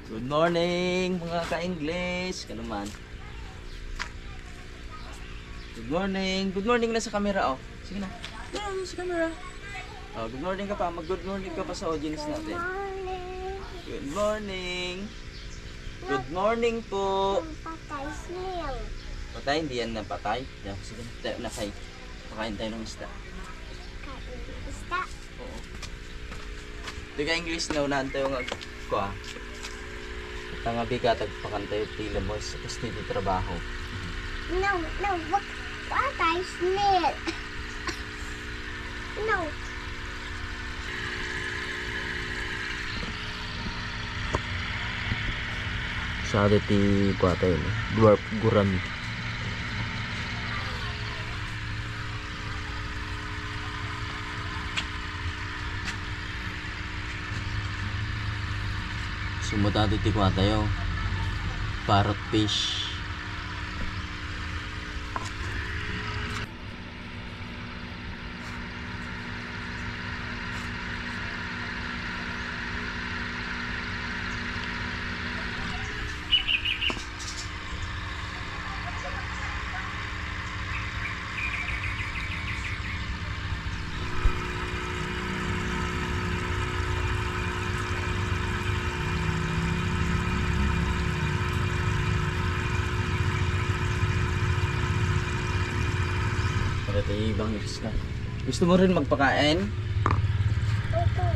Good morning mga ka-English. Kanuman. Good morning. Good morning na sa camera oh. Sige na. Yan, sa camera. Oh, good morning ka pa. Mag-good morning ka pa sa audience natin. Good morning. Good morning po. Patay snail. Patay, hindi yan napatay. Yeah, sige na. Tayo na kay. Pakain tayo ng isda. Kain isda. Oo. Di ka English na unahan tayo nga ko ah. Tangabi ka tagpakan tayo tila mo sa dito trabaho. No, wag. Patay snail. No. Sa ti kuha tayo no? Dwarf gurami. Sumutado ti kuha tayo. Parrot fish. Ito ibang isda. Gusto mo rin magpakain? Okay.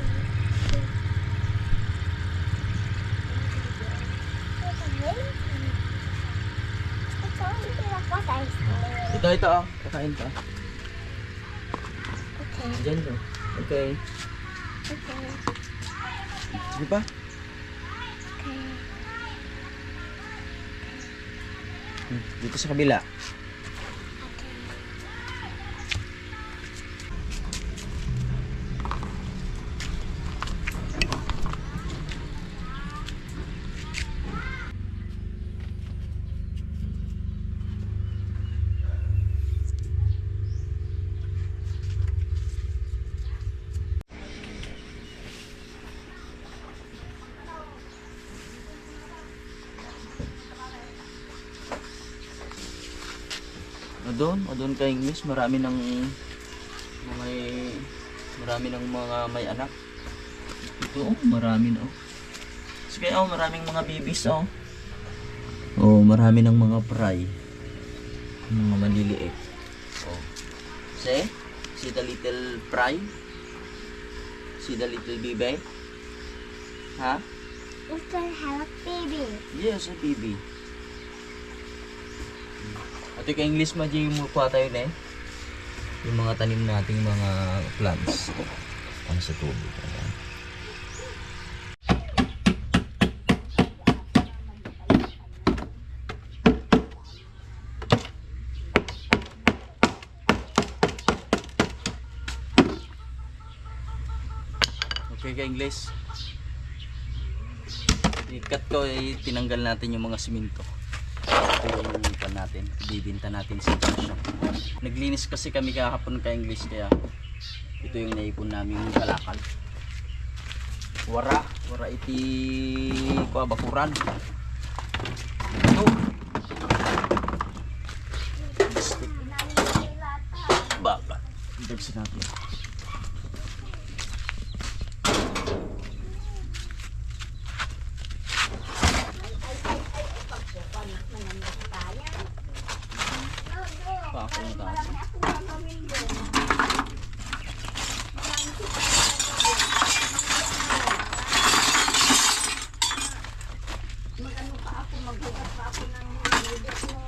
Patay snail. Ito oh. Pakain ka. Okay. Diyan to. Okay. Okay. Sige pa. Okay. Dito sa kabila. O doon kay English, marami ng mga may anak. Ito oh, marami na oh. Sige oh, maraming mga babies oh. Oh, marami ng mga fry. Mga maliliit. Oh. See the little fry? See the little baby? Ha? You can have a baby. Yes, a baby. At ika English mukha tayo na eh. Yung mga tanim nating mga plants. Ano sa tubig. Ayan. Okay ka English. Ikat ko eh, tinanggal natin yung mga siminto. Ito yung pan natin, bibinta natin sa shop. Naglinis kasi kami kahapon ka English kaya ito yung naipon namin kalakal. Wara iti kuha bakuran. Ito. Stick. Baba. Dagsa natin. Ako na taas. Mag-ano pa ako, magbukas pa ako ng baby mo.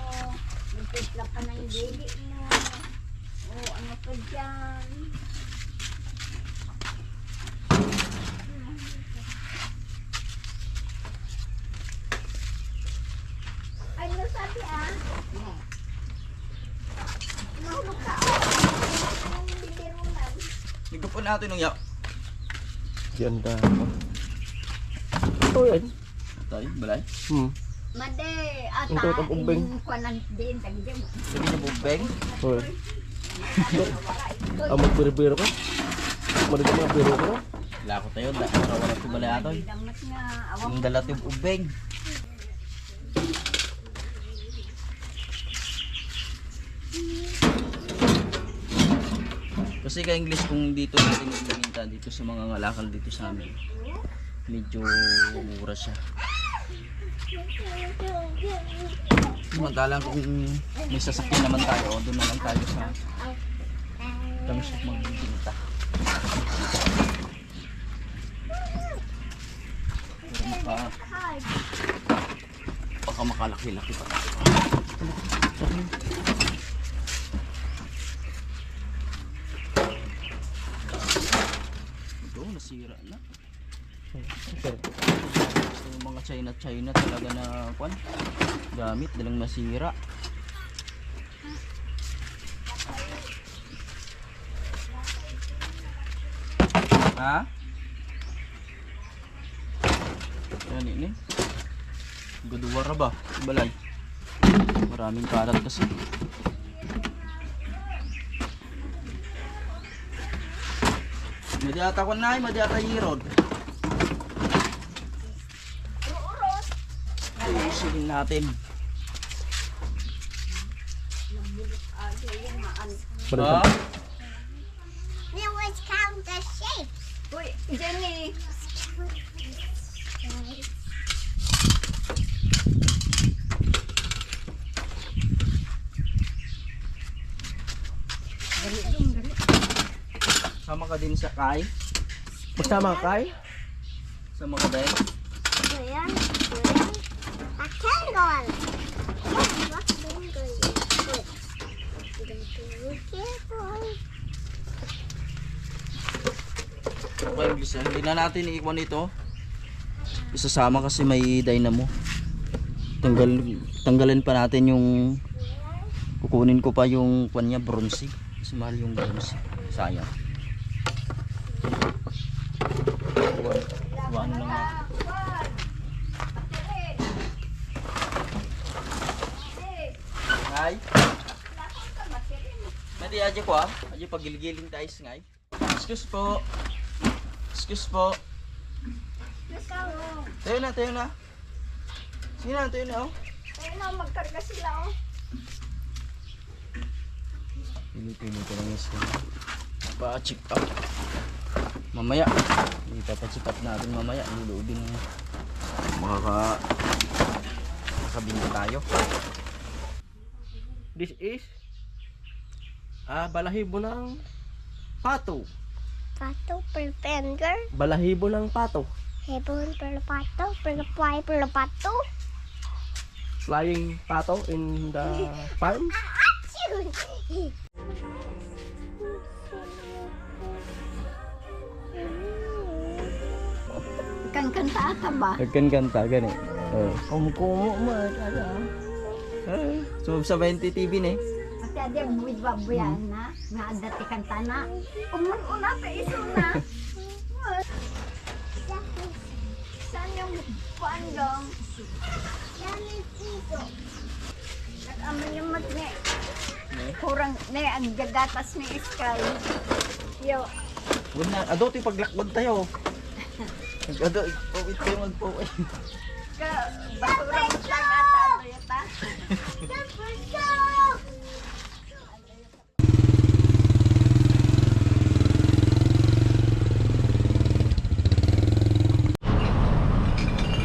Magpipla pa ng baby mo. O ano pa dyan. Ano sabi ah? Mahulog ka ako. Anong bibirunan? Ligo po natin ng yaw. Ganda. Ito yan. Tayo, balay. Made, Ang tutong umbeng. kwanan din, tagdim. Sabi niya bubeng. Hoy. Amag biro-biro ko. Marinig mga biro ko. Wala ko tayo, wala ko balay ato. Damat nga. Awang Yung dalatib ubeng. Kasi ka English kung dito natin ibinta dito sa mga ngalakal dito sa amin. Medyo mura siya. Samantalang kung may sasakyan naman tayo, doon na lang tayo sa kami siya magbibinta. Baka makalaki-laki pa. Ito, nasira na. So, yung mga China talaga na kwan, gamit, dalang masira. Ha? Yan ini. Gaduwara ba? Balay. Maraming kalat kasi. Madiata ko na, madiata yirod. Ayusin natin. Ha? We always count the shapes. Uy, Jenny. Sama ka din sa Kai? Magsama kay? Sama ka din? Ayan. I can go on. What's doing good? Be careful. Okay, English ah. Hindi na natin iikwan ito. Isasama kasi may dynamo. Tanggalin pa natin yung kukunin ko pa yung kwan niya, bronze. Kasi mahal yung bronze. Sayang. Tuwaan lang natin. Ngay. Madi aja ko ah. Aja pagilgiling tayo ngay. Excuse po. Excuse po. Tayo na, tayo na. Sige na, tayo na oh. Ayun na, magkarga sila oh. Pili-pili ko lang yung sila. Pa-check up. Mamaya. Ipapacheck up natin mamaya. Luluubin ng makakabinda tayo. This is balahibo ng pato. Pato per finger. Balahibo ng pato. Hebon per pato. Per pato. Flying pato in the farm. Kan kanta ata ba? Nagkan-kanta, gani. Oh. Kumukumo mo. So sa 20 TV ni. Pati ada buwid babuyan na. Nga dati kanta na. Umun-una pa iso na. Saan yung pandong? Yan yung piso. Nag-aman yung matne. Kurang na ang gagatas ni Sky. Yo. Wag na, ado ti paglakbag tayo. Ado, ipawit kayo magpawit. Ka basura mo lang ata Toyota.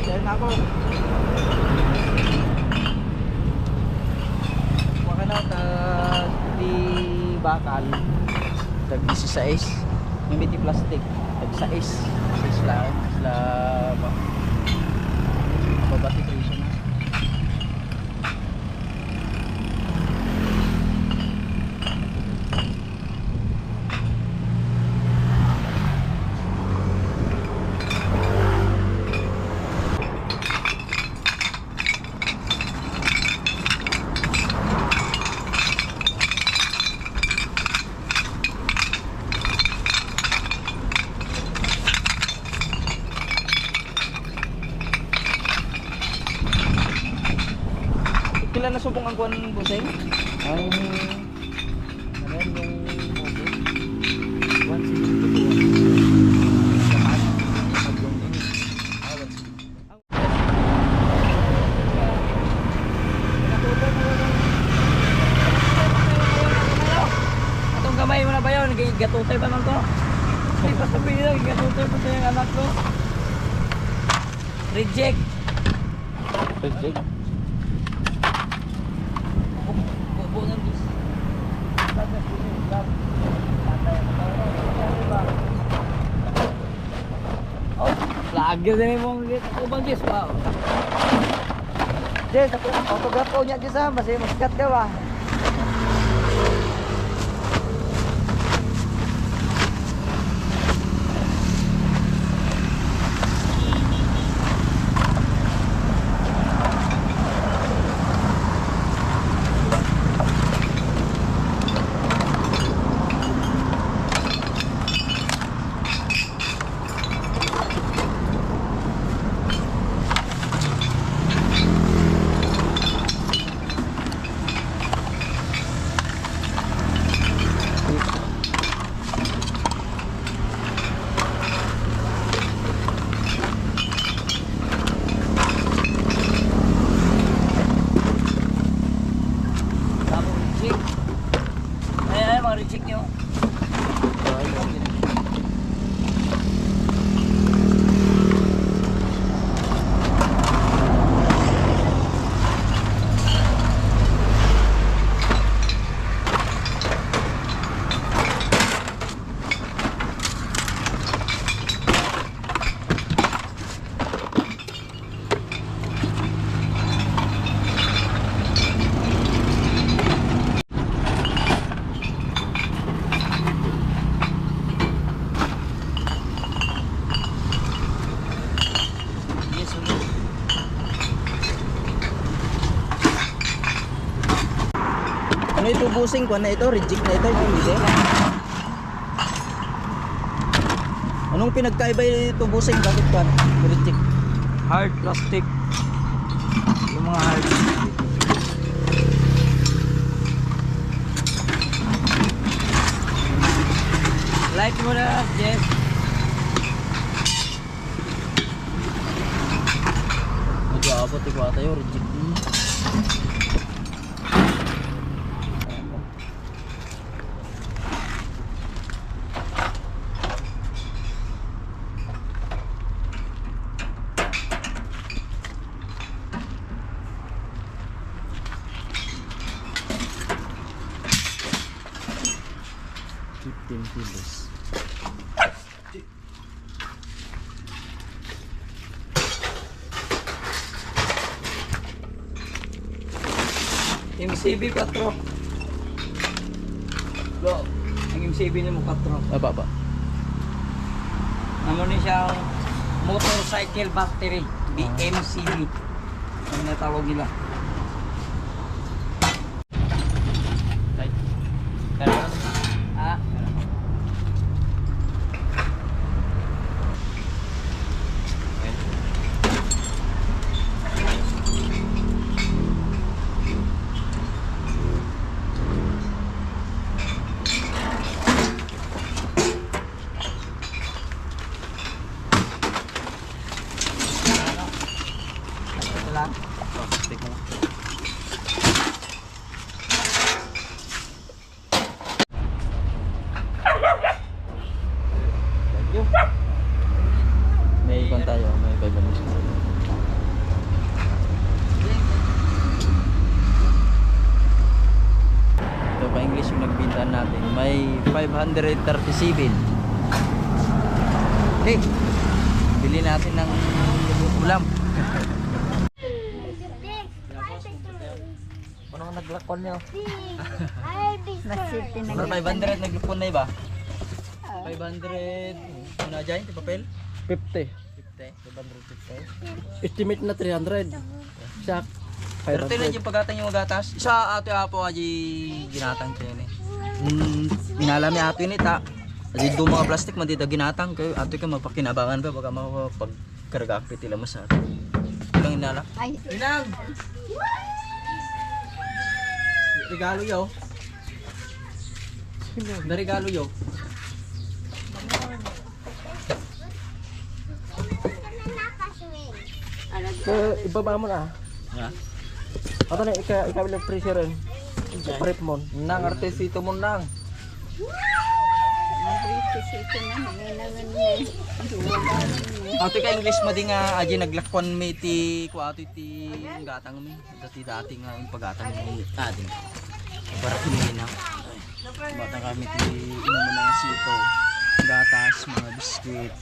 Kaya na ako. Waka na di bakal. Tag 16. May biti plastic. Tag 6. 6 lang. Sila ba? Babati presyo na. Kailan na subong ang kuwan buseng? Ang ano yan yung okay. 162. mo na ba yun? Gatutay pa man to. Hindi pa sabihin lang, gatutay pa to yung anak ko. Reject. Reject. Buo ng bis. Oh, lagi din mo ubang bis. Wow. Jess, autograph ko niya Jess ha. Masih maskat ka ba? Reject nyo. Ano ito busing ko na ito? Reject na ito? Hindi. Anong pinagkaiba ito busing? Bakit ka? Reject. Hard plastic. Yung mga hard. Like mo na, Jess. Medyo abot ikaw tayo. Reject. Kilos. MCB 4. Go. Ang MCB ni mo 4. Aba ba? Ano ni siyang motorcycle battery. MCB. Ang natawag nila. Right. Ah. Lang. Stick mo lang. Thank you. May ikon tayo. May 5 minutes. Ito pa English yung nagbintahan natin. May 537. Okay. Bili natin ng ulam. Ano naglakon niyo? Masiti na Number 500 naglupon na iba? 500 muna dyan, di papel? 50. 50, 550. Estimate na 300. Siya. Pero tinan yung paggatang yung magatas. Isa ato apo aji ginatang tayo ni. Minalami ato ini ta. Aji do mga plastic man dito ginatang kayo ato ka mapakinabangan ba baka mapagkarga piti lamas ato. Ilang inala? Ay, Inang! Regalo yo. Regalo yo. Ibaba mo na. Ha? Ato na ikaw bilang pressure rin. Prep mo. Nang artesito mo nang. Ito na, may naman na. Ato ka English mo din nga aji naglakon mi ti kuato ti gatang mi dati nga yung pagatang mi ating para kinina bata kami ti inuman ng sito gatas mga biskuit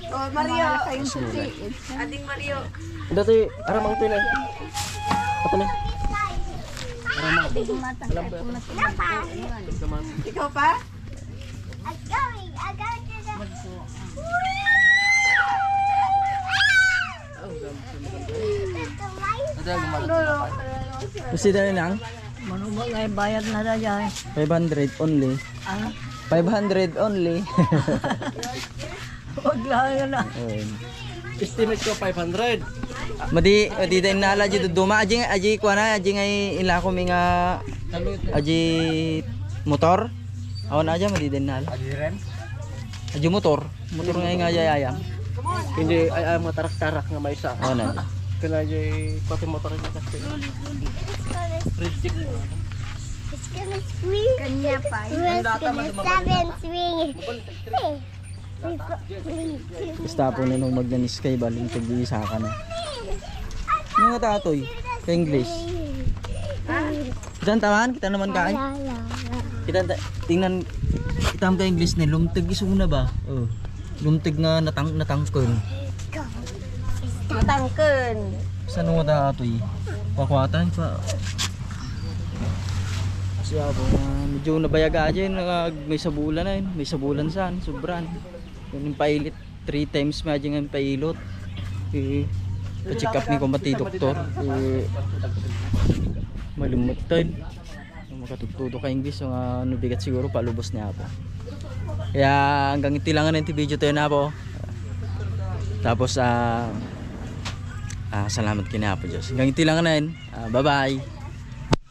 Oh, Mario. Kayong susi. Ading Mario. Dati, aramang ito na. Ato na. Hindi gumatang ka kumatang. Ikaw pa? kasi dali lang Manubag ay bayad na na dyan. 500 only Ano? 500 only Huwag lang na. Estimate ko 500. madi din nala aji duduma aji kuana aji ngay ila ko mi nga aji motor awan aja madi din nala aji motor ngay nga ayam Hindi ay mga tarak-tarak nga may isa. awan aja Kaya yung pati motor na kasi. Kanya pa. basta po na nung magnanis kay baling tag-iisa ka na mga tatoy ka English kita taman kita naman kain kita tingnan kita ka English ni lumtig isuna ba oh lumtig nga natangkon Matangken. sa nung tatoy pakwatan pa siya po medyo nabayaga aja yun may sabulan na yun may sabulan saan sobran yun yung pailit 3 times may aja nga pailot pa-check up ni kumpati doktor malumot tayo makatugtudo ka English so nga nubigat siguro palubos niya po kaya hanggang itilangan ng video tayo na po tapos salamat kina po Diyos hanggang itilangan na yun bye bye